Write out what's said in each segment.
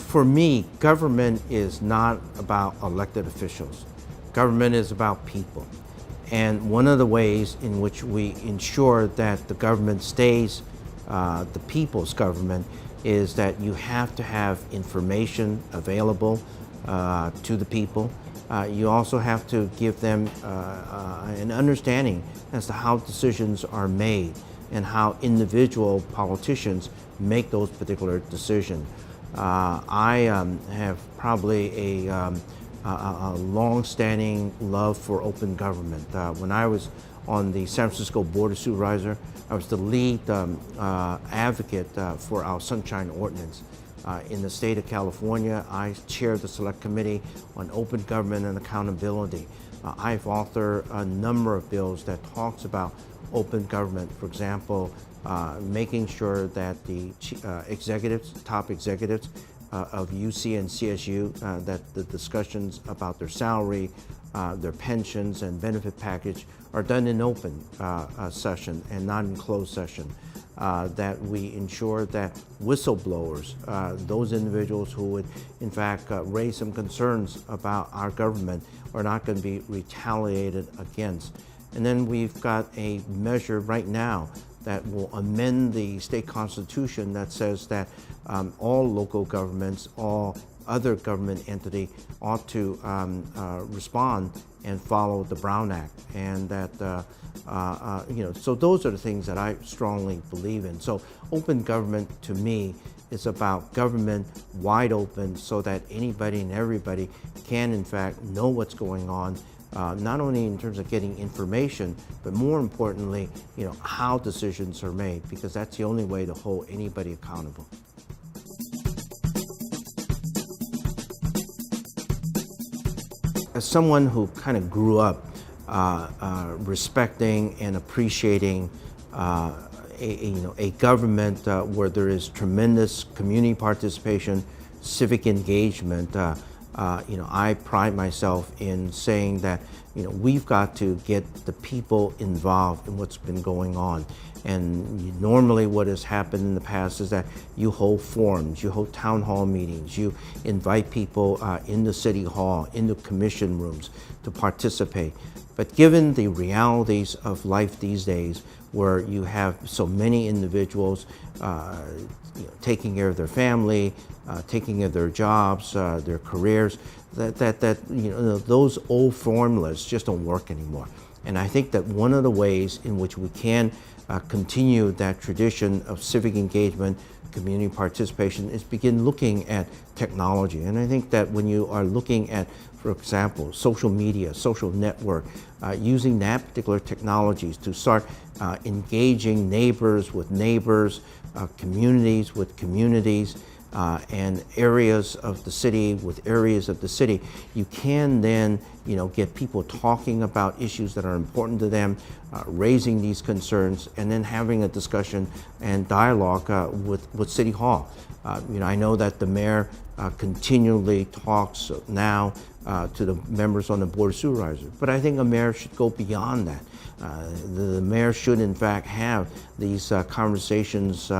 For me, government is not about elected officials. Government is about people. And one of the ways in which we ensure that the government stays the people's government is that you have to have information available to the people. You also have to give them an understanding as to how decisions are made and how individual politicians make those particular decisions. I have probably a long-standing love for open government. When I was on the San Francisco Board of Supervisors, I was the lead advocate for our Sunshine Ordinance. In the state of California, I chaired the Select Committee on Open Government and Accountability. I've authored a number of bills that talks about open government. For example, making sure that the top executives of UC and CSU, that the discussions about their salary, their pensions and benefit package are done in open session and not in closed session. That we ensure that whistleblowers, those individuals who would in fact raise some concerns about our government, are not going to be retaliated against. And then we've got a measure right now that will amend the state constitution that says that all local governments, all other government entity ought to respond and follow the Brown Act. And that, so those are the things that I strongly believe in. So open government to me is about government wide open so that anybody and everybody can in fact know what's going on, not only in terms of getting information, but more importantly, how decisions are made, because that's the only way to hold anybody accountable. As someone who kind of grew up respecting and appreciating a government where there is tremendous community participation, civic engagement, I pride myself in saying that we've got to get the people involved in what's been going on. And normally what has happened in the past is that you hold forums, you hold town hall meetings, you invite people into City Hall, into commission rooms to participate. But given the realities of life these days, where you have so many individuals taking care of their family, taking care of their jobs, their careers, those old formulas just don't work anymore. And I think that one of the ways in which we can continue that tradition of civic engagement, community participation, is begin looking at technology. And I think that when you are looking at, for example, social media, social network, using that particular technologies to start engaging neighbors with neighbors, communities with communities, and areas of the city with areas of the city, you can then get people talking about issues that are important to them, raising these concerns, and then having a discussion and dialogue with City Hall. I know that the mayor continually talks now to the members on the Board of Supervisors, but I think a mayor should go beyond that. The mayor should in fact have these conversations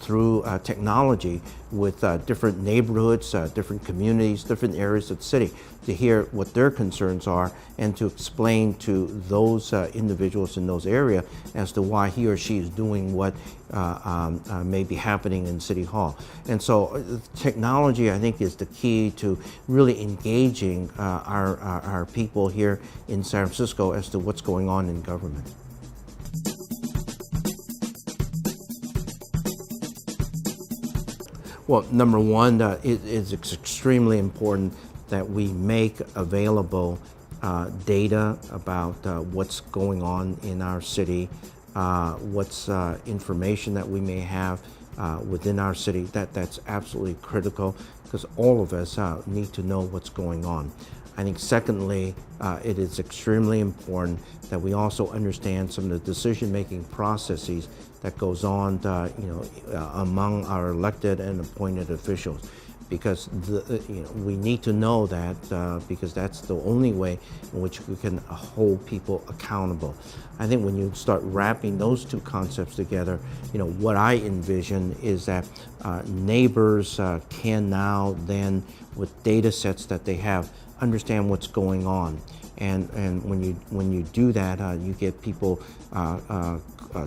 through technology with different neighborhoods, different communities, different areas of the city, to hear what their concerns are and to explain to those individuals in those areas as to why he or she is doing what may be happening in City Hall. And so technology, I think, is the key to really engaging our people here in San Francisco as to what's going on in government. Well, number one, it's extremely important that we make available data about what's going on in our city, what's information that we may have within our city. That's absolutely critical, because all of us need to know what's going on. I think secondly, it is extremely important that we also understand some of the decision-making processes that goes on among our elected and appointed officials. because we need to know that because that's the only way in which we can hold people accountable. I think when you start wrapping those two concepts together, what I envision is that neighbors can now then, with data sets that they have, understand what's going on. And when you do that, you get people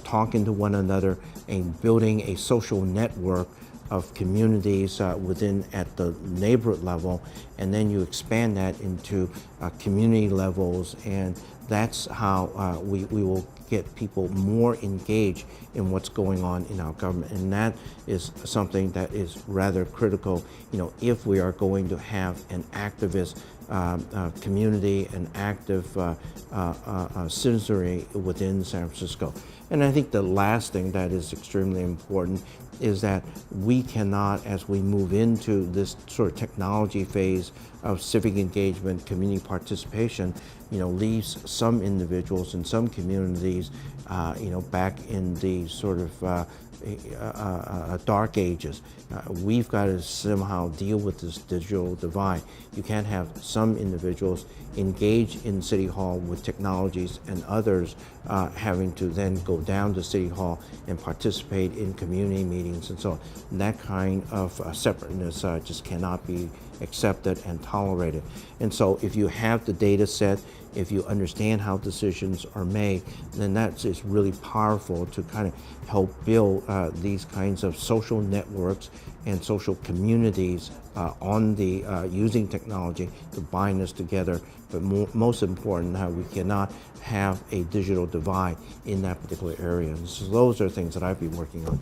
talking to one another and building a social network of communities within at the neighborhood level, and then you expand that into community levels, and that's how we will get people more engaged in what's going on in our government. And that is something that is rather critical, if we are going to have an activist community, an active citizenry within San Francisco. And I think the last thing that is extremely important is that we cannot, as we move into this sort of technology phase of civic engagement, community participation, leave some individuals and some communities, back in the sort of dark ages. We've got to somehow deal with this digital divide. You can't have some individuals engage in City Hall with technologies and others having to then go down to City Hall and participate in community meetings and so on. That kind of separateness just cannot be accepted and tolerated. And so if you have the data set, if you understand how decisions are made, then that's just really powerful to kind of help build these kinds of social networks and social communities on the using technology to bind us together. But most important, we cannot have a digital divide in that particular area. And so those are things that I've been working on.